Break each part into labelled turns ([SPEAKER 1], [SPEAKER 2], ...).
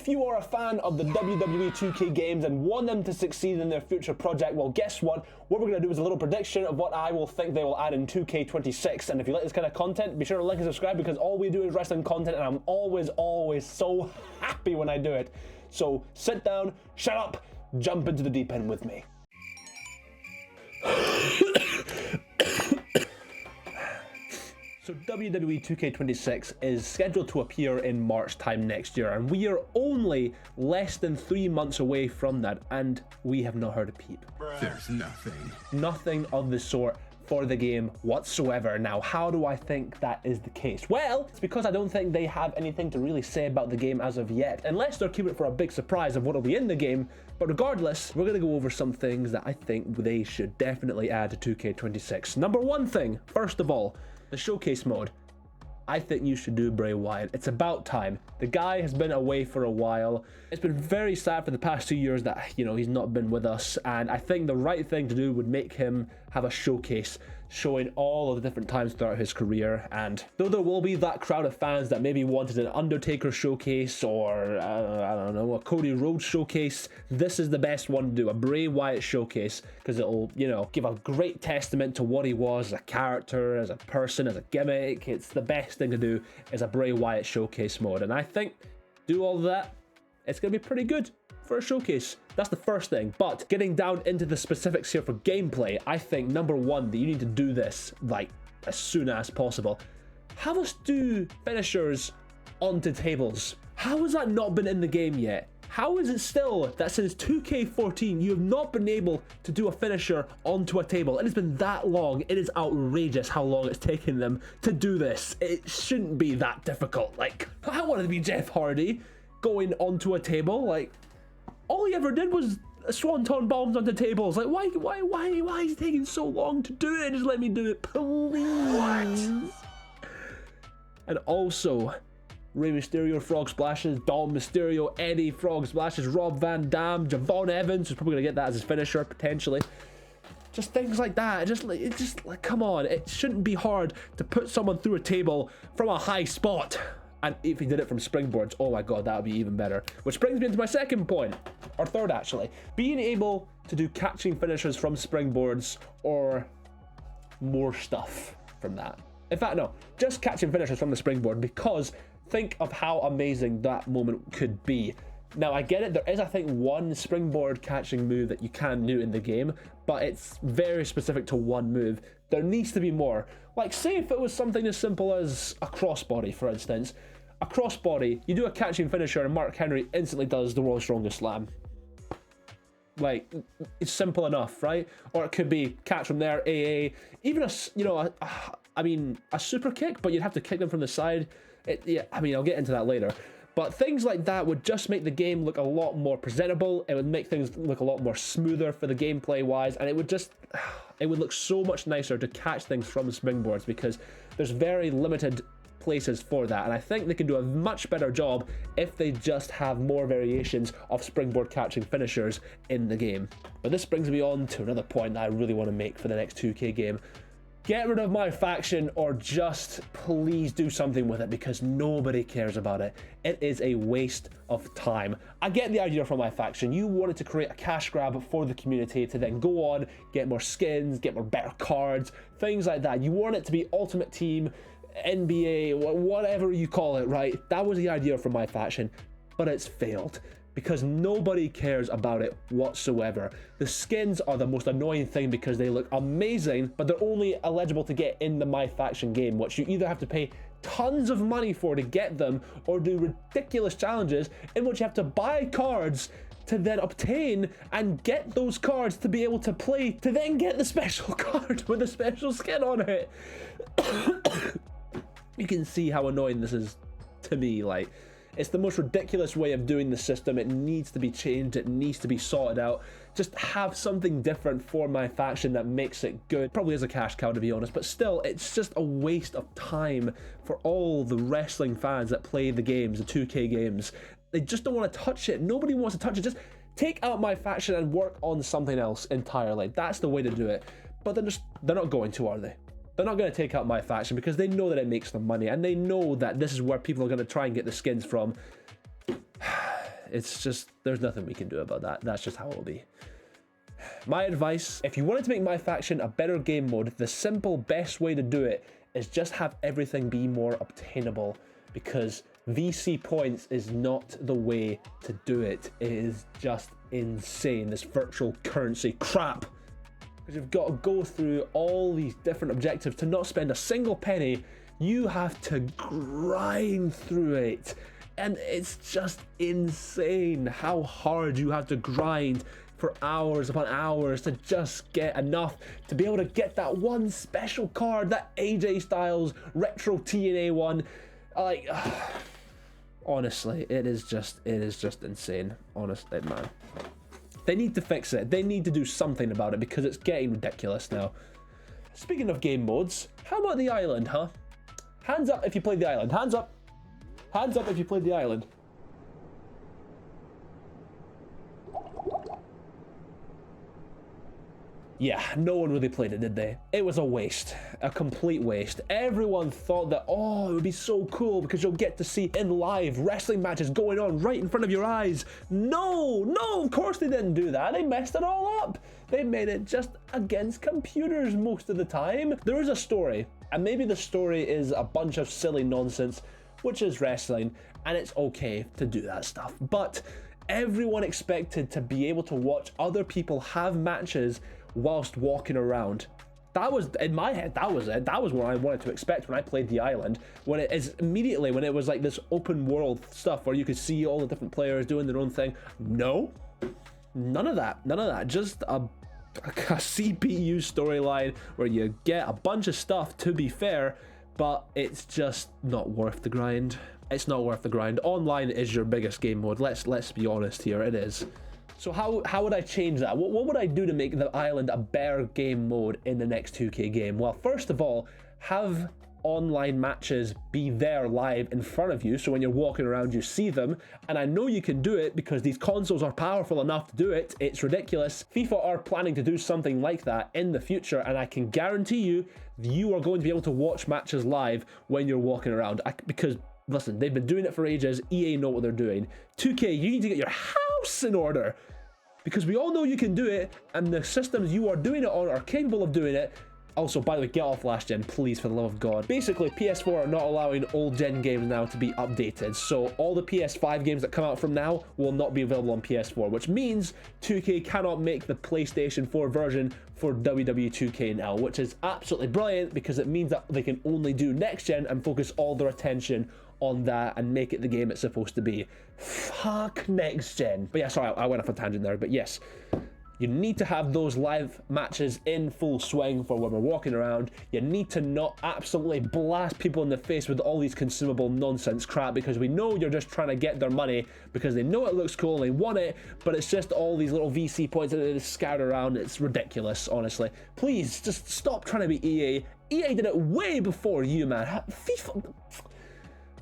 [SPEAKER 1] if you are a fan of the WWE 2K games and want them to succeed in their future project, well, guess what? What we're going to do is a little prediction of what I will think they will add in 2K26. And if you like this kind of content, be sure to like and subscribe, because all we do is wrestling content, and I'm always so happy when I do it. So sit down, shut up, jump into the deep end with me. So WWE 2K26 is scheduled to appear in March time next year, and we are only less than 3 months away from that, and we have not heard a peep.
[SPEAKER 2] There's nothing
[SPEAKER 1] of the sort for the game whatsoever. Now, how do I think that is the case? Well, it's because I don't think they have anything to really say about the game as of yet, unless they're keeping it for a big surprise of what will be in the game. But regardless, we're going to go over some things that I think they should definitely add to 2K26. Number one thing, first of all, the showcase mode. I think you should do Bray Wyatt. It's about time. The guy has been away for a while. It's been very sad for the past 2 years that, you know, he's not been with us, and I think the right thing to do would make him have a showcase showing all of the different times throughout his career. And though there will be that crowd of fans that maybe wanted an Undertaker showcase or I don't know, a Cody Rhodes showcase, this is the best one to do, a Bray Wyatt showcase, because it'll, you know, give a great testament to what he was as a character, as a person, as a gimmick. It's the best thing to do is a Bray Wyatt showcase mode, and I think do all of that, it's gonna be pretty good for a showcase. That's the first thing. But getting down into the specifics here for gameplay, I think number one, that you need to do this like as soon as possible. Have us do finishers onto tables. How has that not been in the game yet? How is it still that since 2K14 you have not been able to do a finisher onto a table? It has been that long. It is outrageous how long it's taken them to do this. It shouldn't be that difficult. Like, I wanted to be Jeff Hardy going onto a table. Like, all he ever did was swanton bombs onto tables. Like, why is it taking so long to do it? Just let me do it, please. What? And also, Rey Mysterio frog splashes, Dom Mysterio, Eddie frog splashes, Rob Van Dam, Javon Evans is probably gonna get that as his finisher potentially. Just things like that. Just like, come on, it shouldn't be hard to put someone through a table from a high spot. And if he did it from springboards, oh my god, that would be even better. Which brings me into my second point, or third actually. Being able to do catching finishers from springboards or more stuff from that. In fact, no, just catching finishers from the springboard, because think of how amazing that moment could be. Now, I get it, there is, I think, one springboard catching move that you can do in the game, but it's very specific to one move. There needs to be more. Like, say if it was something as simple as a crossbody, for instance. A crossbody, you do a catching finisher and Mark Henry instantly does the World's Strongest Slam. Like, it's simple enough, right? Or it could be catch from there, AA, even a, you know, a super kick, but you'd have to kick them from the side. Yeah, I mean, I'll get into that later. But things like that would just make the game look a lot more presentable. It would make things look a lot more smoother for the gameplay wise, and it would just, it would look so much nicer to catch things from springboards, because there's very limited places for that, and I think they can do a much better job if they just have more variations of springboard catching finishers in the game. But this brings me on to another point that I really want to make for the next 2K game. Get rid of MyFaction, or just please do something with it, because nobody cares about it. It is a waste of time. I get the idea from MyFaction. You wanted to create a cash grab for the community to then go on, get more skins, get more better cards, things like that. You want it to be Ultimate Team, NBA, whatever you call it, right? That was the idea from MyFaction, but it's failed, because nobody cares about it whatsoever. The skins are the most annoying thing, because they look amazing, but they're only eligible to get in the MyFaction game, which you either have to pay tons of money for to get them, or do ridiculous challenges in which you have to buy cards to then obtain and get those cards to be able to play, to then get the special card with a special skin on it. You can see how annoying this is to me. Like, it's the most ridiculous way of doing the system. It needs to be changed. It needs to be sorted out. Just have something different for MyFaction that makes it good. Probably is a cash cow, to be honest, but still, it's just a waste of time for all the wrestling fans that play the games, the 2K games. They just don't want to touch it. Nobody wants to touch it. Just take out MyFaction and work on something else entirely. That's the way to do it. But they're not going to, are they? They're not going to take out MyFaction, because they know that it makes them money, and they know that this is where people are going to try and get the skins from. it's just, there's nothing we can do about that. That's just how it will be. My advice, if you wanted to make MyFaction a better game mode, the simple best way to do it is just have everything be more obtainable, because VC points is not the way to do it. It is just insane, this virtual currency crap. Because you've got to go through all these different objectives to not spend a single penny. You have to grind through it. And it's just insane how hard you have to grind for hours upon hours to just get enough to be able to get that one special card, that AJ Styles retro TNA one. Like, honestly, it is just insane. Honestly, man. They need to fix it. They need to do something about it because it's getting ridiculous now. Speaking of game modes, how about the island, huh? Hands up if you played the island. Hands up. Hands up if you played the island. Yeah, no one really played it, did they? It was a waste, a complete waste. Everyone thought that, oh, it would be so cool because you'll get to see in live wrestling matches going on right in front of your eyes. No, of course they didn't do that. They messed it all up. They made it just against computers most of the time. There is a story, and maybe the story is a bunch of silly nonsense, which is wrestling, and it's okay to do that stuff. But everyone expected to be able to watch other people have matches whilst walking around. That was, in my head, that was it. That was what I wanted to expect when I played the island. When it is immediately, when it was like this open world stuff where you could see all the different players doing their own thing. No, none of that. None of that. Just a CPU storyline where you get a bunch of stuff, to be fair, but it's just not worth the grind. It's not worth the grind. Online is your biggest game mode. Let's be honest here. It is. So how would I change that? What would I do to make the island a better game mode in the next 2K game? Well, first of all, have online matches be there live in front of you, so when you're walking around you see them. And I know you can do it because these consoles are powerful enough to do it. It's ridiculous. FIFA are planning to do something like that in the future, and I can guarantee you you are going to be able to watch matches live when you're walking around. Because listen, they've been doing it for ages. EA know what they're doing. 2K, you need to get your house in order, because we all know you can do it, and the systems you are doing it on are capable of doing it. Also, by the way, get off last gen, please, for the love of God. Basically, PS4 are not allowing old gen games now to be updated, so all the PS5 games that come out from now will not be available on PS4, which means 2K cannot make the PlayStation 4 version for WWE2K now, which is absolutely brilliant because it means that they can only do next gen and focus all their attention on that and make it the game it's supposed to be. Fuck next gen. But yeah, sorry, I went off a tangent there, but yes. You need to have those live matches in full swing for when we're walking around. You need to not absolutely blast people in the face with all these consumable nonsense crap, because we know you're just trying to get their money because they know it looks cool and they want it, but it's just all these little VC points that are scattered around. It's ridiculous, honestly. Please, just stop trying to be EA. EA did it way before you, man. FIFA...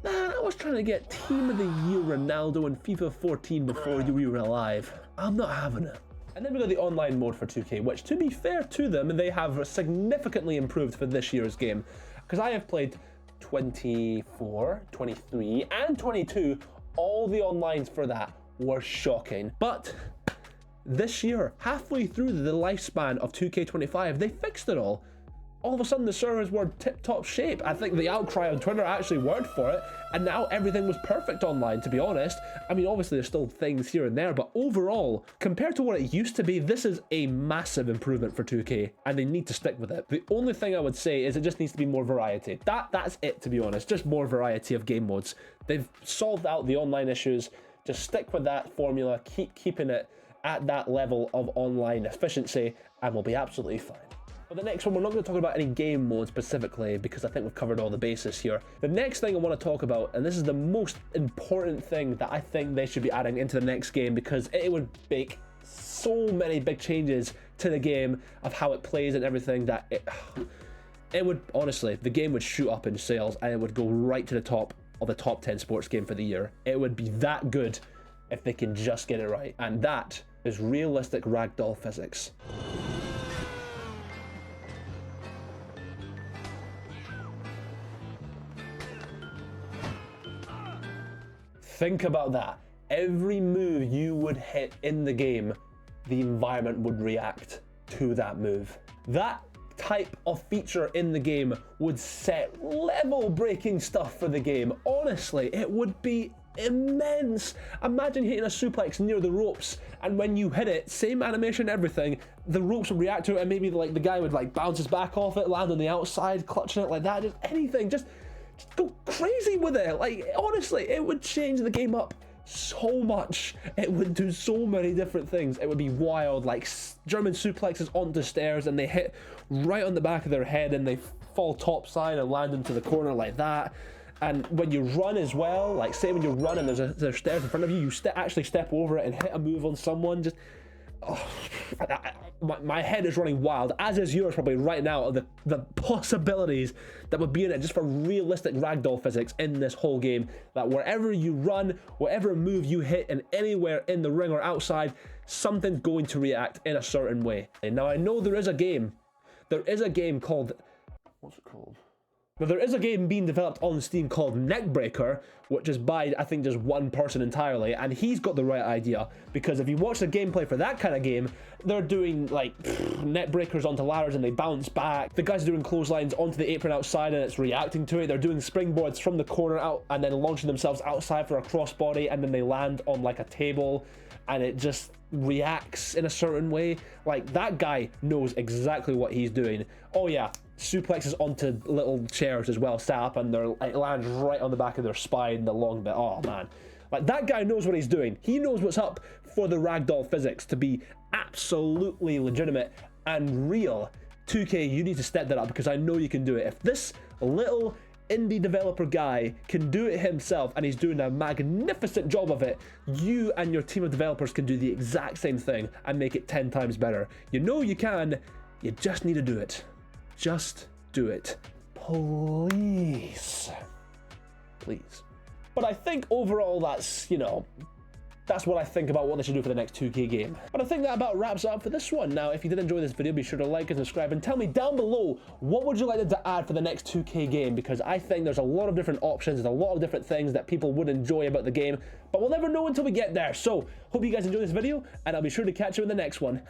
[SPEAKER 1] Man, I was trying to get Team of the Year Ronaldo in FIFA 14 before you were alive. I'm not having it. And then we got the online mode for 2K, which, to be fair to them, they have significantly improved for this year's game. Because I have played 24, 23, and 22. All the onlines for that were shocking. But this year, halfway through the lifespan of 2K25, they fixed it all. All of a sudden the servers were tip-top shape. I think the outcry on Twitter actually worked for it, and now everything was perfect online, to be honest. I mean, obviously there's still things here and there, but overall, compared to what it used to be, this is a massive improvement for 2K, and they need to stick with it. The only thing I would say is it just needs to be more variety. That's it, to be honest, just more variety of game modes. They've solved out the online issues. Just stick with that formula, keep keeping it at that level of online efficiency, and we'll be absolutely fine. But the next one, we're not going to talk about any game mode specifically because I think we've covered all the bases here. The next thing I want to talk about, and this is the most important thing that I think they should be adding into the next game, because it would make so many big changes to the game of how it plays and everything, that it would, honestly, the game would shoot up in sales and it would go right to the top of the top 10 sports game for the year. It would be that good if they can just get it right. And that is realistic ragdoll physics. Think about that. every move you would hit in the game, the environment would react to that move. That type of feature in the game would set level-breaking stuff for the game. Honestly, it would be immense. Imagine hitting a suplex near the ropes, and when you hit it, same animation, everything, the ropes would react to it, and maybe like the guy would like bounce his back off it, land on the outside, clutching it like that, just anything, just go crazy with it. Like, honestly, it would change the game up so much. It would do so many different things. It would be wild, like German suplexes onto stairs, and they hit right on the back of their head, and they fall topside and land into the corner like that. And when you run as well, like say when you run and there's stairs in front of you, you actually step over it and hit a move on someone. Just, oh, my head is running wild, as is yours probably right now, of the possibilities that would be in it just for realistic ragdoll physics in this whole game. That wherever you run, whatever move you hit, and anywhere in the ring or outside, something's going to react in a certain way. And now I know there is a game called, what's it called? Now, there is a game being developed on Steam called Neckbreaker, which is by, I think, just one person entirely, and he's got the right idea, because if you watch the gameplay for that kind of game, they're doing, like, neck breakers onto ladders and they bounce back. The guys are doing clotheslines onto the apron outside and it's reacting to it. They're doing springboards from the corner out and then launching themselves outside for a crossbody, and then they land on, like, a table, and it just reacts in a certain way. Like, that guy knows exactly what he's doing. Oh, yeah. Suplexes onto little chairs as well, set up, and it lands right on the back of their spine, the long bit. Oh man, like that guy knows what he's doing. He knows what's up for the ragdoll physics to be absolutely legitimate and real. 2K, you need to step that up, because I know you can do it. If this little indie developer guy can do it himself, and he's doing a magnificent job of it, you and your team of developers can do the exact same thing and make it 10 times better. You know you can, you just need to do it. Just do it. Please. Please. But I think overall that's, you know, that's what I think about what they should do for the next 2K game. But I think that about wraps it up for this one. Now, if you did enjoy this video, be sure to like and subscribe, and tell me down below, what would you like to add for the next 2K game? Because I think there's a lot of different options, there's a lot of different things that people would enjoy about the game, but we'll never know until we get there. So, hope you guys enjoy this video, and I'll be sure to catch you in the next one.